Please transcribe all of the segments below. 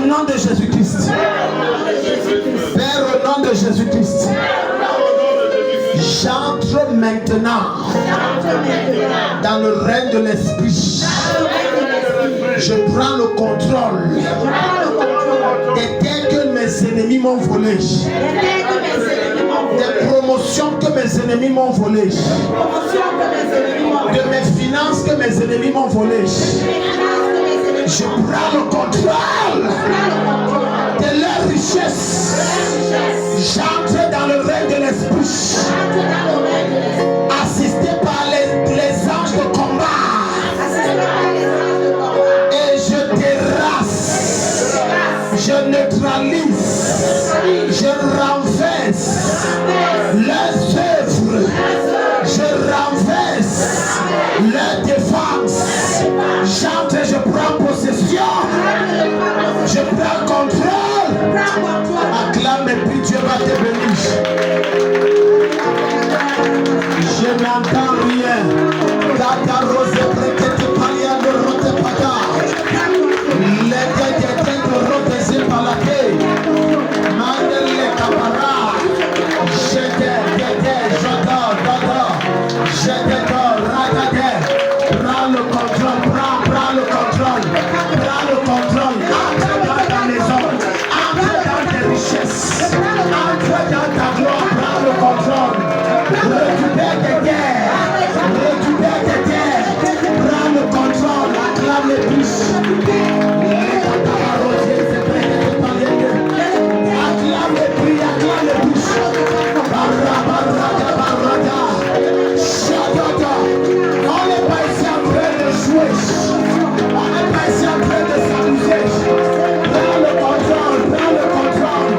au nom de Jésus-Christ. Père, au nom de Jésus-Christ. J'entre maintenant dans le règne de l'esprit. Je prends le contrôle des terres que mes ennemis m'ont volées, des promotions que mes ennemis m'ont volées, de mes finances que mes ennemis m'ont volées. Je prends le contrôle de leur richesse. J'entre dans le règne de l'esprit, assisté par les anges de combat, et je terrasse, je neutralise, je renverse leurs œuvres, je renverse leur défense. J'entre, je prends possession, je prends contrôle. Acclame et puis Dieu va te bénir. Je n'entends rien. Tata rose brekete palia de rote pata. Les têtes de rote par la paix. Mandel les camarades. J'adore. Prends le contrôle, prends le contrôle. Prends le contrôle. Entre dans ta maison. Entre dans tes richesses. Entre dans ta gloire. Prends le contrôle. Récupère tes terres. Récupère tes terres. Prends le contrôle. Acclame les bouches. Acclame les prix. Acclame les bouches. On n'est pas ici en train de jouer. On n'est pas ici en train de s'amuser. Prends le contrôle. Prends le contrôle.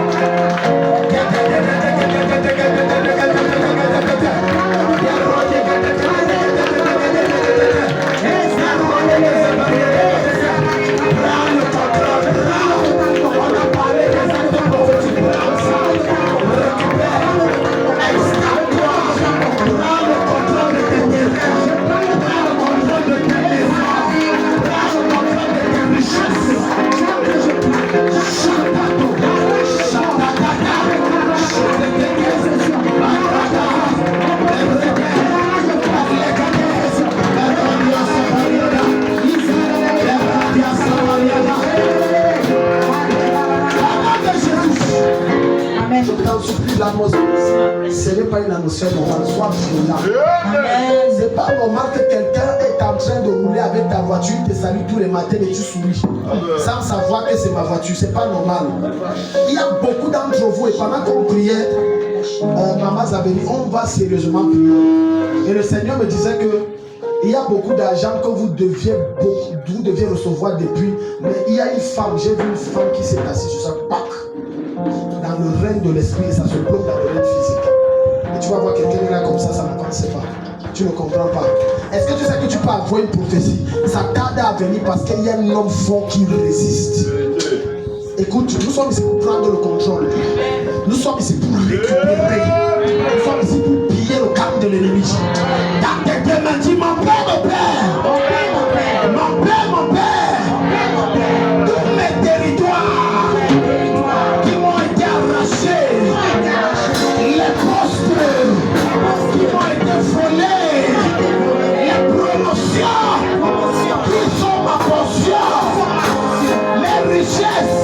On a parlé des actes prophétiques. Prends ça. Récupère. Installe-toi. Prends le contrôle de tes terrains. Prends le contrôle de tes maisons. Prends le contrôle de tes richesses. Je t'en supplie, l'atmosphère, ce n'est pas une atmosphère normale, sois violent. C'est pas normal que quelqu'un est en train de rouler avec ta voiture, te salue tous les matins et tu souris. Sans savoir que c'est ma voiture, c'est pas normal. Il y a beaucoup d'entre vous, et pendant qu'on priait, Maman Zabeli, on va sérieusement prier. Et le Seigneur me disait que il y a beaucoup d'argent que vous deviez recevoir depuis, mais il y a une femme, j'ai vu une femme qui s'est assise sur sa bac. Dans le règne de l'esprit, ça se bloque dans le règne physique. Et tu vas voir quelqu'un là comme ça ne pense pas. Tu ne comprends pas. Est-ce que tu sais que tu peux avoir une prophétie? Ça tarde à venir parce qu'il y a un homme fort qui résiste. Écoute, nous sommes ici pour prendre le contrôle. Nous sommes ici pour récupérer. Nous sommes ici pour piller le camp de l'ennemi. Dans tes deux mains, dis mon Père, mon Père. Mon Père, mon Père. Tous mes territoires qui m'ont été arrachés, les postes qui m'ont été volés, les promotions qui sont ma portion, les richesses,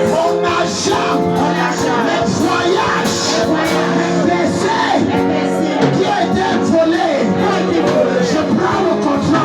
mon argent, les voyages, les essais qui ont été volés. Je prends le contrôle.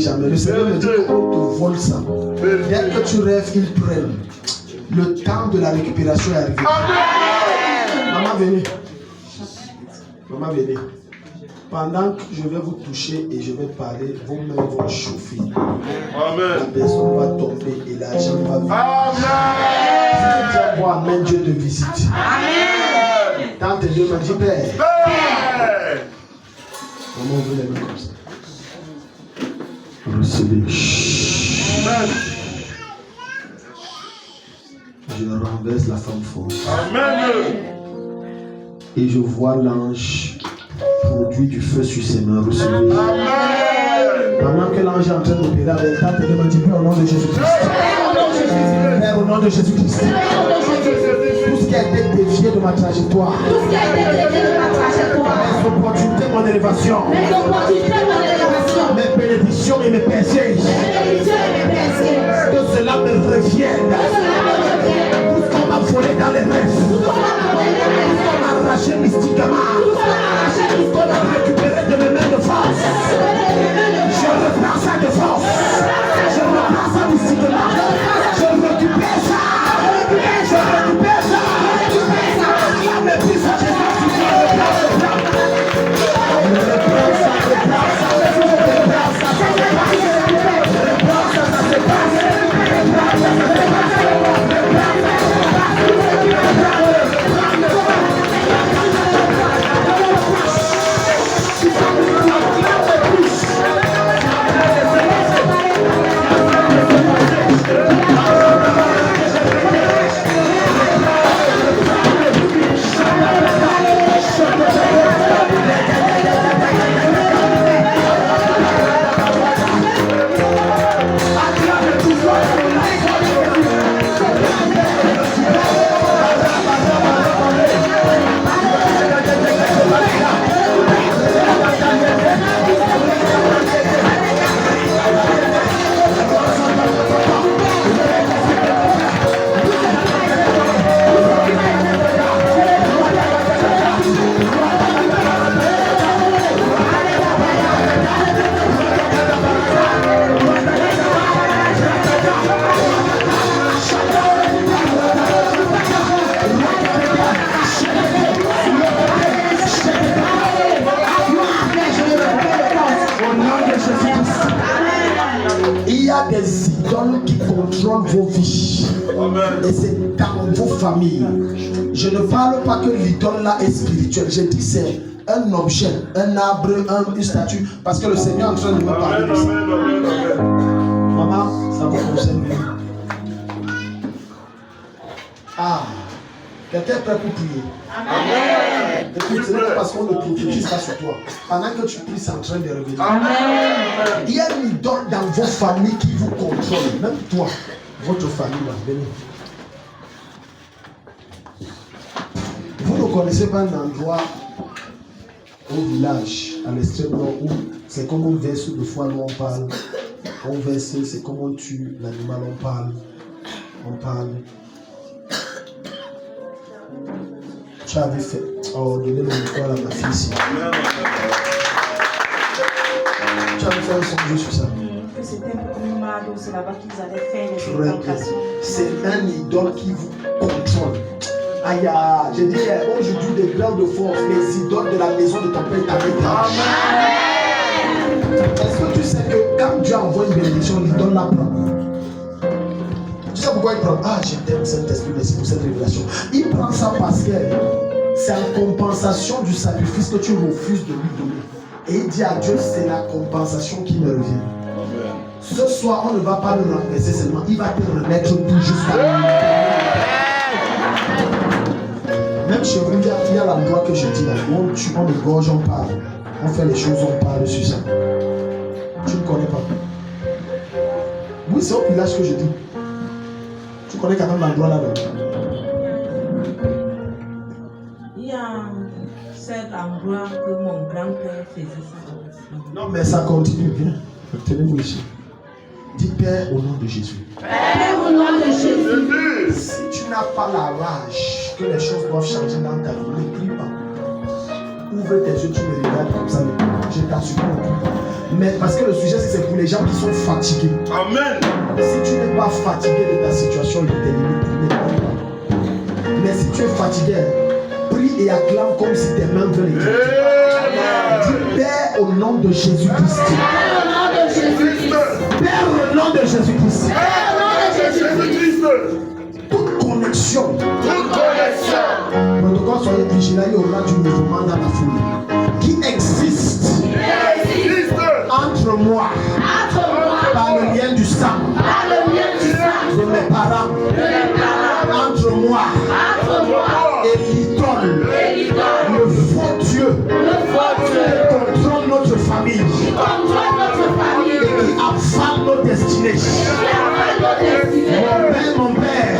jamais. Le Seigneur me dit qu'on te vole ça. Dès que tu rêves, ils prennent. Le temps de la récupération est arrivé. Maman, venez. Maman, venez. Pendant que je vais vous toucher et je vais parler, vos mains vont chauffer. Amen. La personne va tomber et l'argent va venir. Amen. Si tu dis amen, Dieu te visite. Amen. Dans tes deux mains, dis Père. Maman, ouvre les mains comme ça. Recevez. Je renverse la femme forte. Amen. Et je vois l'ange produit du feu sur ses mains. Recevez. Amen. Pendant que l'ange est en train d'opérer avec ta tête, demande Père au nom de Jésus-Christ. Père au nom de Jésus-Christ. Tout ce qui a été dévié de ma trajectoire. Mes opportunités, mon élévation. Mes bénédictions et mes péchés. Que cela me revienne. Tout ce qu'on m'a volé dans les rêves. Tout ce qu'on m'a arraché mystiquement. Tout ce qu'on a récupéré de mes mains de force. Je reprends ça de force. Je reprends ça mystiquement. Je récupère ça. Je récupère ça. La méprise à Jésus. Des idoles qui contrôlent vos vies. Amen. Et c'est dans vos familles. Je ne parle pas que l'idole là est spirituelle. Je dis c'est un objet, un arbre, une statue. Parce que le Seigneur est en train de me parler de ça. Maman, ça vous concerne. Ah, quelqu'un est prêt pour prier. Amen. Écoute, ce n'est pas parce qu'on ne prophétise pas sur toi. Pendant que tu pries, c'est en train de revenir. Amen. Il y a une idole dans vos familles qui vous contrôle. Même toi, votre famille, là, venez. Vous ne connaissez pas un endroit au village, à l'extrême nord, où c'est comme on verse de foi, nous on parle. On verse, c'est comme on tue l'animal, on parle. On parle. Tu avais fait. Oh, donnez le micro à ma fille ici. Tu avais fait un songe sur ça. C'était pour Mado, c'est là-bas qu'ils allaient faire les incantations. C'est un idole qui vous contrôle. Aïe, j'ai dit aujourd'hui des plans de force, les idoles de la maison de ton père t'avaient. Amen. Est-ce que tu sais que quand Dieu envoie une bénédiction, l'idole la prend? Tu sais pourquoi il prend? Ah, je t'aime Saint-Esprit, merci pour cette révélation. Il prend ça parce que c'est en compensation du sacrifice que tu refuses de lui donner. Et il dit à Dieu, c'est la compensation qui me revient. Amen. Ce soir, on ne va pas le renverser seulement, il va te remettre tout jusqu'à même chez vous, il y a l'endroit que je dis là, où on tue, on égorge, on parle. On fait les choses, on parle sur ça. Tu ne connais pas. Oui, c'est au village que je dis. Tu connais quand même l'endroit là-bas. Il y a cet endroit que mon grand-père faisait ça. Non, mais ça continue bien. Tenez-vous ici. Dis Père au nom de Jésus. Père au nom de Jésus. Si tu n'as pas la rage que les choses doivent changer dans ta vie, ne prie pas. ouvres tes yeux, tu me regardes comme ça, je t'assure. Mais parce que le sujet, c'est pour les gens qui sont fatigués. Amen. Si tu n'es pas fatigué de ta situation, il t'élimine. Mais si tu es fatigué, prie et acclame comme si tes mains veulent éclater. Dis Père au nom de Jésus-Christ. Père au nom de Jésus-Christ. Toute connexion. Protocole, soyez vigilants, il y aura du mouvement dans la foule. Qui existe entre moi, par le lien du sang, de mes parents, entre moi et l'idole, le faux Dieu, qui contrôle notre famille et qui affale nos destinées. Mon père,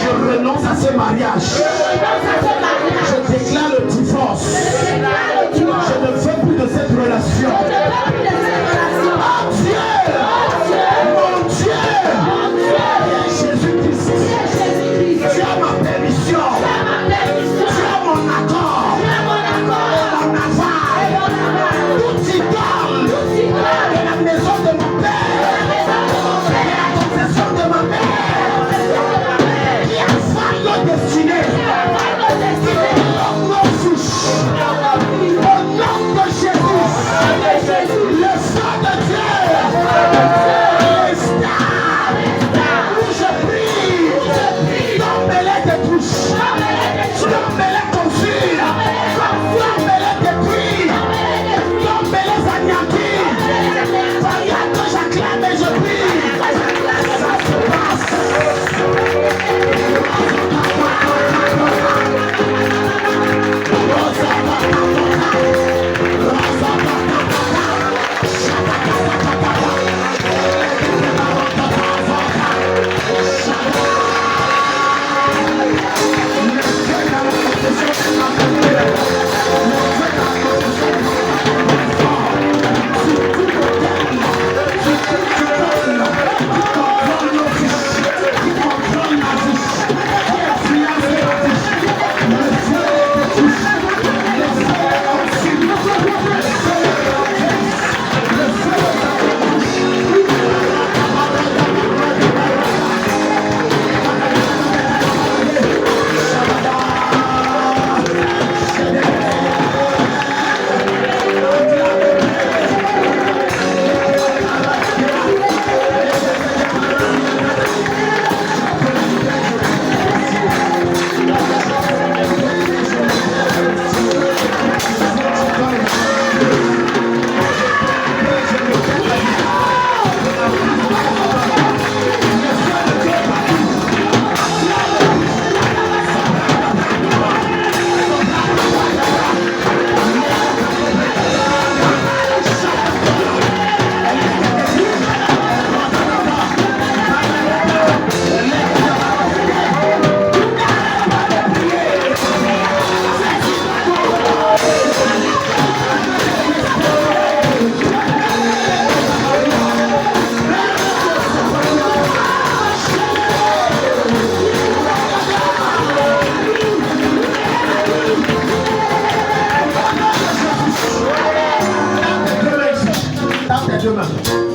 je renonce à ce mariage. Je déclare le divorce. Je ne veux plus de cette relation. Oh Dieu! Mon Dieu! Jésus-Christ, tu as ma permission. Tu as mon accord. Mon aval. Tout idole de la maison de mon père, de la concession de ma mère, qui affale nos destinées. Au nom de Jésus, le sang de Dieu.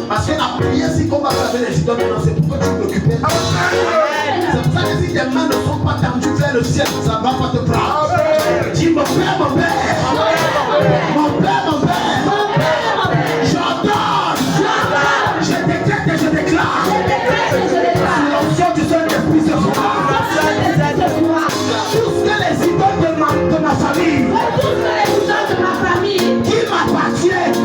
Parce qu'à prier, si on va laver les idoles, c'est pourquoi tu t'occupes. C'est pour ça que si tes mains ne sont pas tendues vers le ciel, ça ne va pas te prendre. Dis mon père, mon père. Mon père, mon père. J'ordonne. Je décrète et je déclare. L'onction du Saint-Esprit ce soir. Tous les idoles de ma famille. Qui m'appartiennent.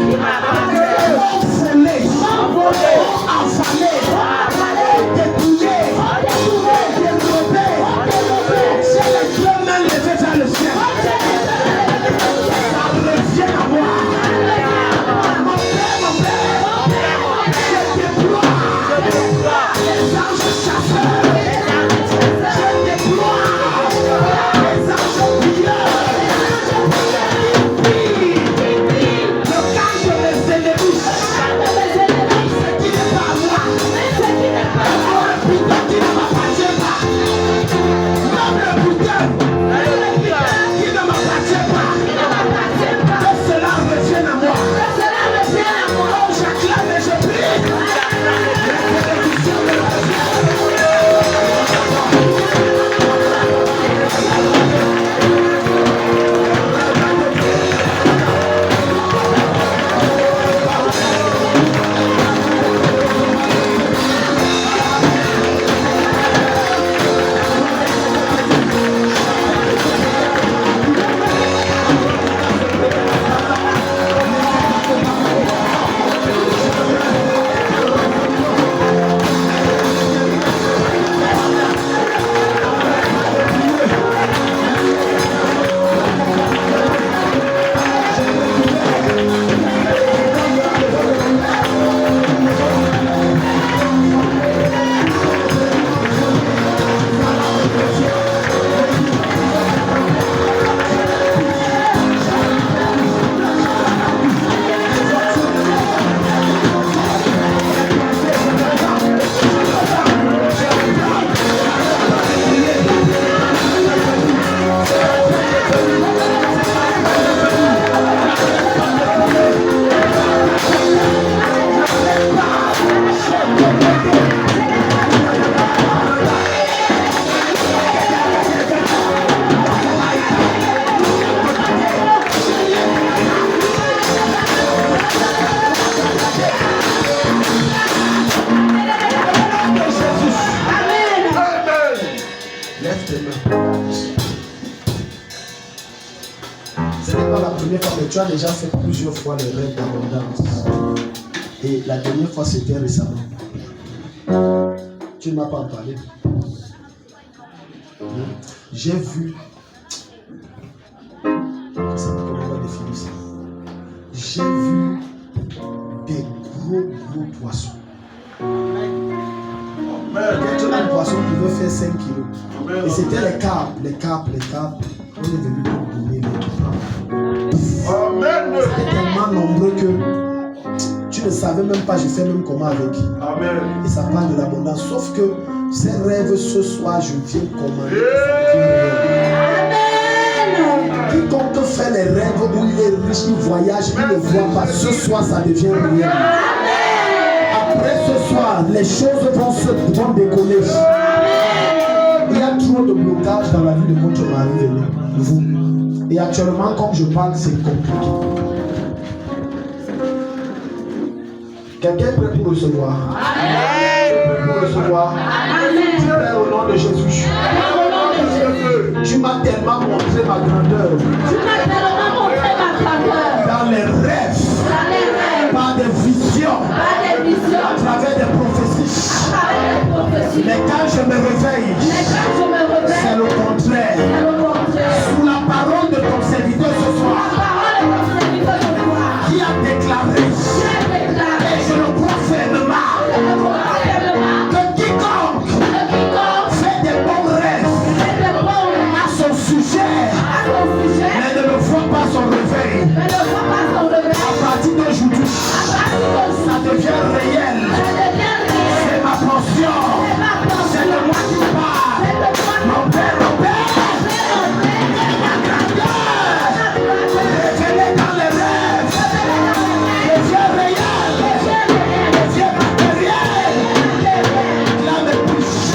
tu as déjà fait plusieurs fois le rêve d'abondance. Et la dernière fois, c'était récemment. Tu ne m'as pas parlé. J'ai vu. Comment on va définir ça? J'ai vu des gros poissons. Tu as un poisson qui veut faire 5 kilos. Et c'était les carpes. On est venu pour donner les c'était tellement nombreux que tu ne savais même pas, je sais même comment avec. Amen. Et ça parle de l'abondance. Sauf que ces rêves, ce soir, je viens commander. Amen. Quiconque fait les rêves où il est riche, il voyage, il ne voit pas. Ce soir, ça devient réel. Après ce soir, les choses vont décoller. Il y a trop de blocages dans la vie de votre mari et vous. Et actuellement, comme je parle, c'est compliqué. Quelqu'un est prêt pour recevoir? Amen. Pour recevoir? Amen. Père, au nom de Jésus. Tu m'as tellement montré ma grandeur. Dans les rêves. Par des visions. À travers des prophéties. Mais quand je me réveille, c'est le contraire. Sous la parole de ton serviteur ce soir, qui a déclaré, et je le crois fermement, que quiconque fait des bons rêves à son sujet, mais ne le voit pas son réveil, à partir d'aujourd'hui, ça devient réel. C'est ma portion. C'est de moi qui parle. Mon père, ma grandeur, révélée dans les rêves, devient réel, devient matériel. La même bouche.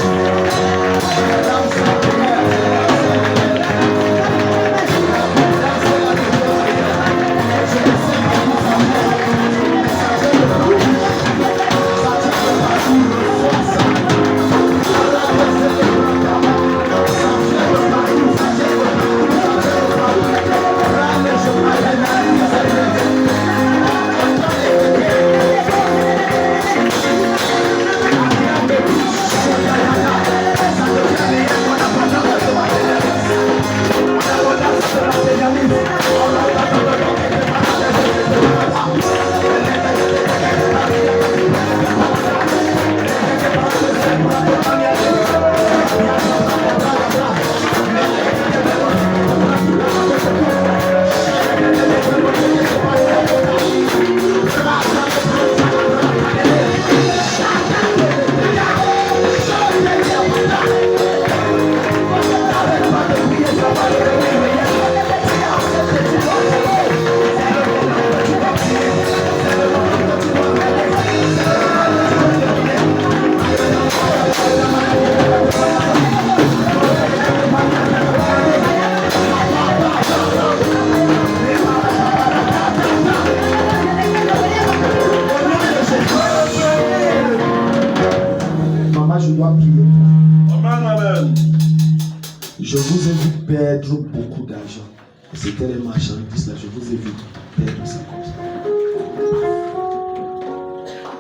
Je vous ai vu perdre beaucoup d'argent. C'était les marchandises là, je vous ai vu perdre ça comme ça.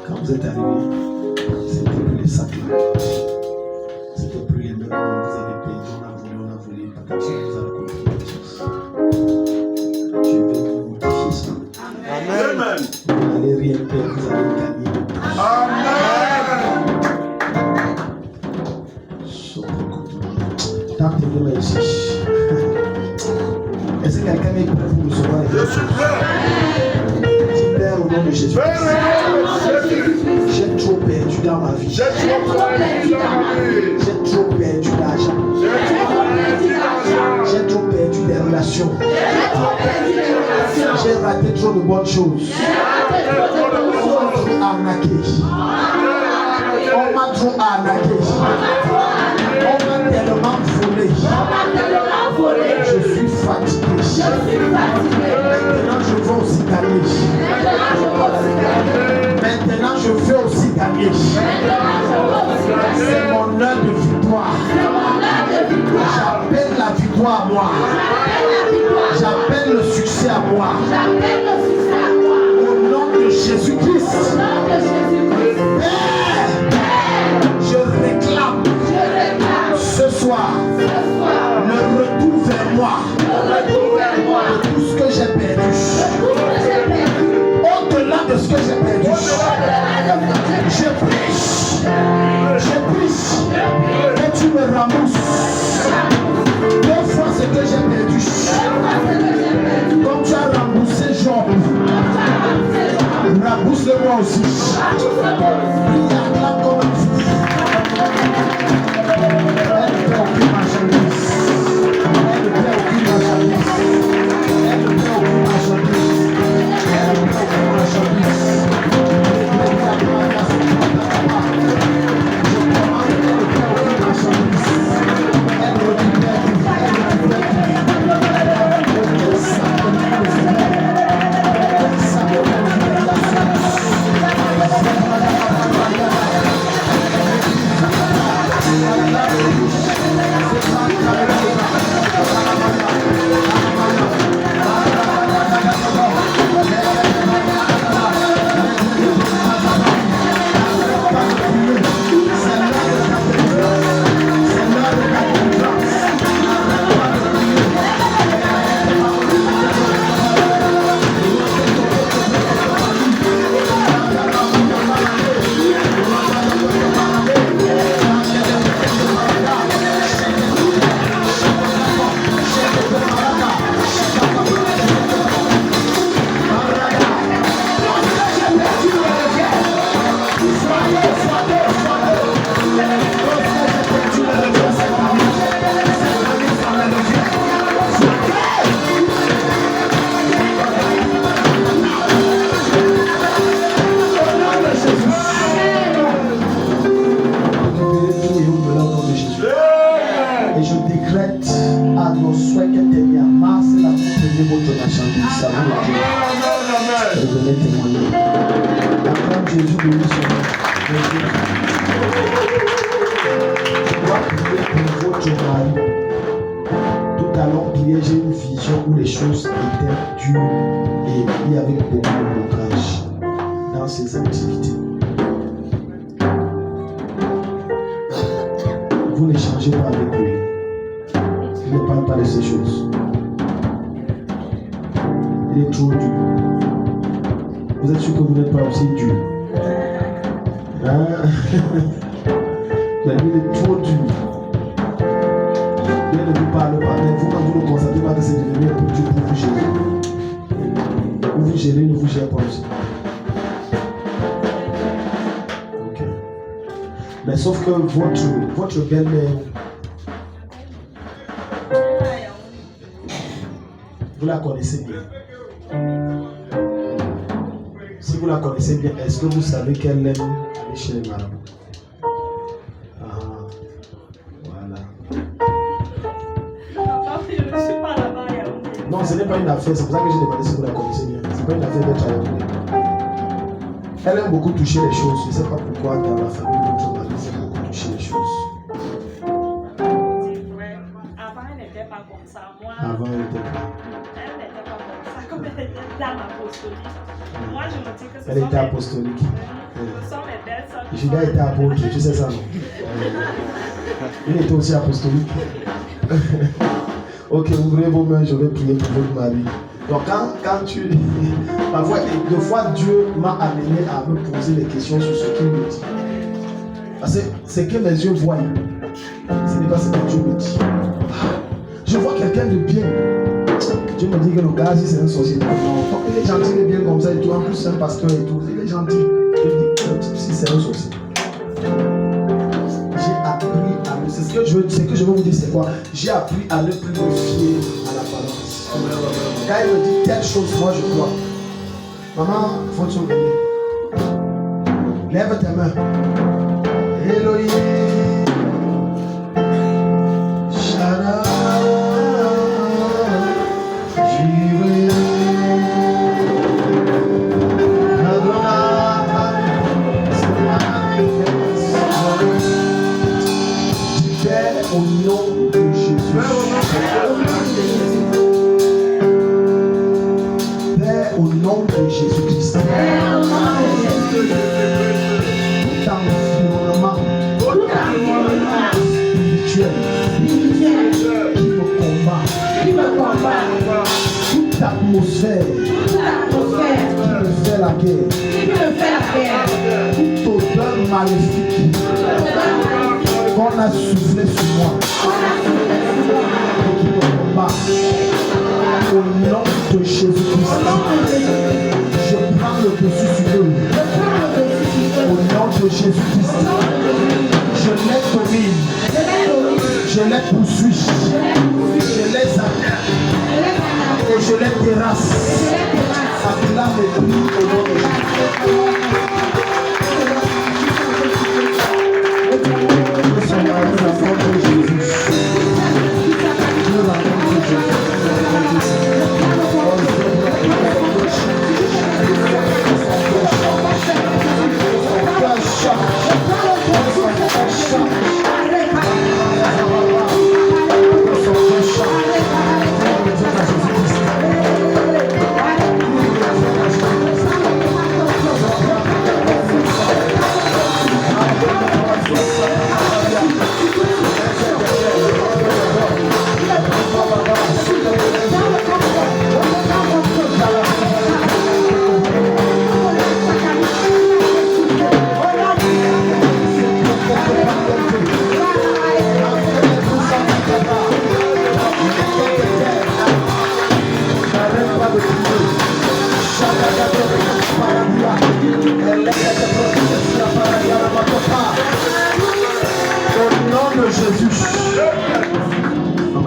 Quand vous êtes arrivé, c'était plus les sacs là. C'était plus les meubles que vous avez payés. On a volé, pas comme ça, vous avez compris quelque chose. Je vais vous modifier ça. Amen. Vous n'allez rien perdre, vous allez gagner. Amen. Tape tes mains ici. Est-ce que quelqu'un est prêt pour recevoir les choses? Dis Père au nom de Jésus. J'ai trop perdu dans ma vie. J'ai trop perdu d'argent. J'ai trop perdu des relations. J'ai raté trop de bonnes choses. On m'a trop arnaqué. On m'a trop arnaqué. On m'a tellement volé. Je suis fatigué. Maintenant je veux aussi gagner. Maintenant je veux aussi gagner. C'est mon heure de victoire. J'appelle la victoire à moi. J'appelle le succès. succès à moi. Au nom de Jésus-Christ. Je réclame ce soir le retour vers moi de tout ce que j'ai perdu. Au-delà de ce que j'ai perdu, je prie que tu me rembourses 2 fois ce que j'ai perdu. Comme tu as remboursé Job, rembourse-le moi aussi. Prie, acclame comme un fou. Elle ne fait aucune marchandise. Elle ne fait aucune marchandise. Elle ne fait aucune marchandise. Elle ne fait aucune marchandise. Mais sauf que votre belle-mère, vous la connaissez bien. Si vous la connaissez bien, est-ce que vous savez qu'elle aime aller chez les marabouts? Voilà. Non, ce n'est pas une affaire, c'est pour ça que j'ai demandé si vous la connaissez bien. Ce n'est pas une affaire d'être à Yaoundé. Elle aime beaucoup toucher les choses. Je ne sais pas pourquoi dans la famille de votre mari, elle aime beaucoup toucher les choses. Avant, elle n'était pas comme ça. Avant, elle n'était pas. Elle n'était pas comme ça, comme elle était dame apostolique. Moi, je me dis que Elle était apostolique. Ce sont mes belles sœurs. Judas était apôtre, tu sais ça, non? Il était aussi apostolique. Ok, ouvrez vos mains, je vais prier pour votre mari. Donc quand tu... Parfois, 2 fois, Dieu m'a amené à me poser des questions sur ce qu'il me dit. Parce que ce que mes yeux voient, ce n'est pas ce que Dieu me dit. Je vois quelqu'un de bien. Dieu me dit que le gars, si c'est un sorcier, non, il est gentil, il est bien comme ça et tout. En plus, c'est un pasteur et tout. Il est gentil. Je me dis que le type, si c'est un sorcier. J'ai appris à me... Ce que je veux vous dire, c'est quoi? J'ai appris à ne plus me fier à l'apparence. Quand il me dit telle chose, moi je crois. Maman, faut te venir. Lève tes mains. Elohim. Shara. Jireh. Adonai. Père, au nom de Jésus. nom de Jésus-Christ. Tout environnement spirituel qui me combat, toute atmosphère qui me fait la guerre, toute odeur maléfique qu'on a soufflé sur moi et qui me combat. Au nom de Jésus-Christ, je prends le dessus sur eux. Au nom de Jésus-Christ, je les domine, je les poursuis, je les attaque et je les terrasse. Acclame et prie au nom de Jésus.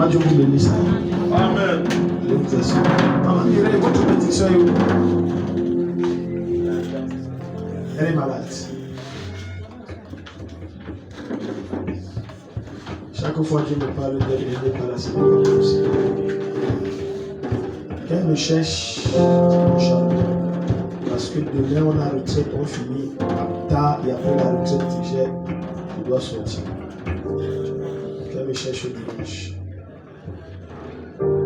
Dieu vous bénisse. Amen. Je vous assure. Maman Mireille, votre bénédiction est où? Elle est malade. Chaque fois qu'il me parle d'elle, elle n'est pas là, c'est pas possible. Qu'elle me cherche, mon chat. Parce que demain, on a retraite, on finit tard et après la retraite, je dois sortir. Qu'elle me cherche au dimanche.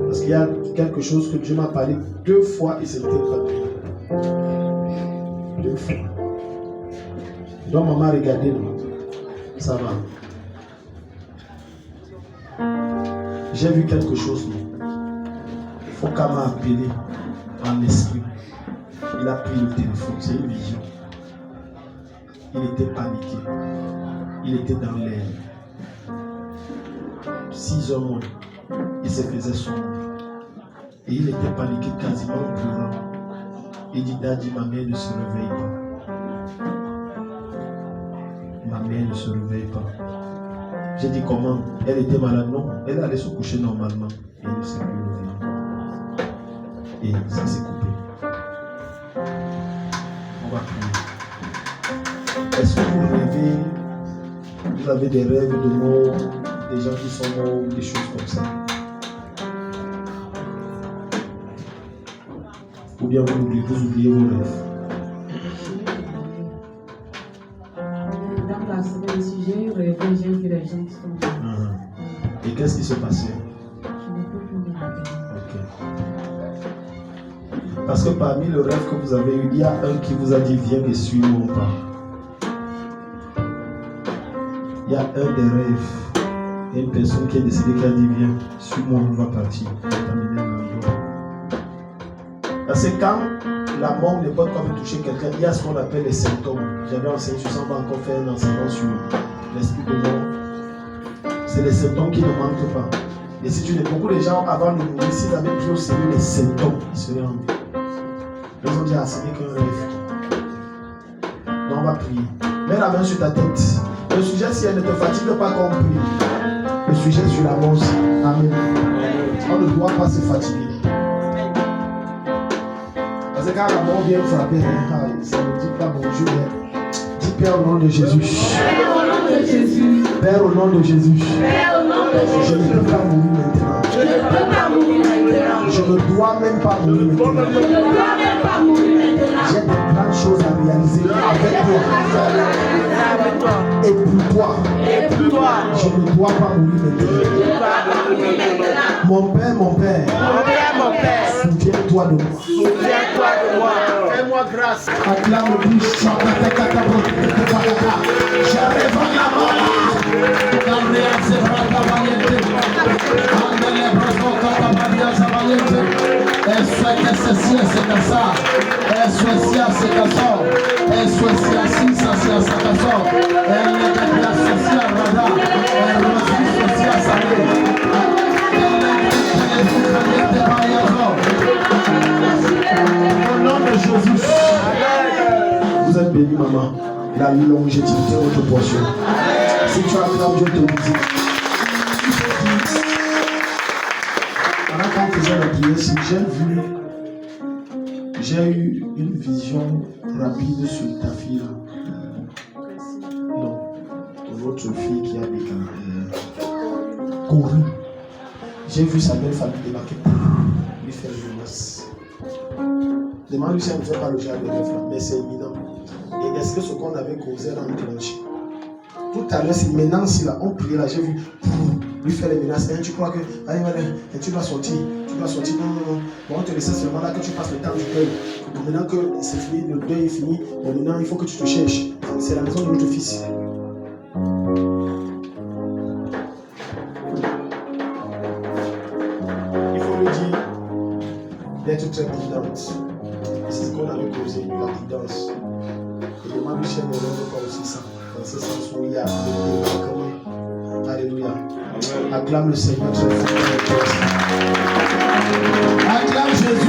Parce qu'il y a quelque chose que Dieu m'a parlé 2 fois et c'était pas bien. 2 fois. Donc maman regardez nous. Ça va. J'ai vu quelque chose. Il faut qu'elle m'a appelé en esprit. Il a pris le téléphone. C'est une vision. Il était paniqué. Il était dans l'air. 6 heures moins. Il se faisait sombre. Et il était paniqué, quasiment pleurant. Il dit, Daddy, ma mère ne se réveille pas. Ma mère ne se réveille pas. J'ai dit, comment? Elle était malade? Non, elle allait se coucher normalement. Et elle ne s'est plus levée. Et ça s'est coupé. On va prier. Est-ce que vous rêvez? Vous avez des rêves de mort, des gens qui sont morts, des choses comme ça? Ou bien vous oubliez vos rêves? Dans la semaine, si j'ai eu rêvé, j'ai vu les gens qui sont morts. Et qu'est-ce qui se passait? Je ne peux plus me rappeler. Ok. Parce que parmi le rêve que vous avez eu, il y a un qui vous a dit viens et suis mon pas. Il y a un des rêves. Il y a une personne qui a décidé qui a dit viens, suis-moi, on va partir. Parce que quand la mort n'est pas comme toucher quelqu'un, il y a ce qu'on appelle les symptômes. J'avais enseigné sur ça, on va encore faire un enseignement sur l'esprit de mort. C'est les symptômes qui ne manquent pas. Et si tu n'es beaucoup de gens avant de mourir, s'ils avaient pris au sérieux les symptômes, ils seraient en vie. Ils ont dit, ce n'est qu'un rêve. Donc on va prier. Mets la main sur ta tête. Le sujet, si elle ne te fatigue pas comme prie, le sujet sur la mort, amen. On ne doit pas se fatiguer. Parce que quand la mort vient frapper, ça ne dit pas bonjour. Dis Père au nom de Jésus. Père au nom de Jésus. Je ne peux pas mourir maintenant. Je ne dois même pas mourir maintenant. J'ai de grandes choses à réaliser avec toi. Et pour toi. Je ne dois pas mourir maintenant. Mon Père. Souviens-toi de moi. grâce. Acclame le plus. Je révèle la mort. Gabriel se braga valiente. Andele brazo capa Maria Zavaliente. Eso es que se sigue se casó. Eso es ya se casó. Eso es ya Cisa se casó. El negativo social rada. El rosy social sale. Au nom de Jésus. Vous êtes bénis, maman. La longévité est votre portion. Si tu acclames, Dieu te le dit. Pendant qu'on faisait la prière, si j'ai eu une vision rapide sur ta fille là. Non, votre fille qui a couru. J'ai vu sa belle famille débarquer pour lui faire une menace. Demande-lui si elle ne fait pas le genre de rêve là, mais c'est évident. Et est-ce que ce qu'on avait causé là enclenché? Tout à l'heure, c'est maintenant si là, on priait là, j'ai vu lui faire les menaces. Et tu crois que, allez, tu dois sortir, non. Bon, on te laisse seulement là que tu passes le temps du deuil. Maintenant que c'est fini, le deuil est fini, bon, maintenant il faut que tu te cherches. C'est la maison de notre fils. Il faut lui dire d'être très prudente. C'est ce qu'on avait causé, la prudence. Et demande-lui si elle ne rêve pas aussi ça. Dans ce sens où il y a le débarquement. Alléluia. Acclame le Seigneur très fort. Acclame Jésus.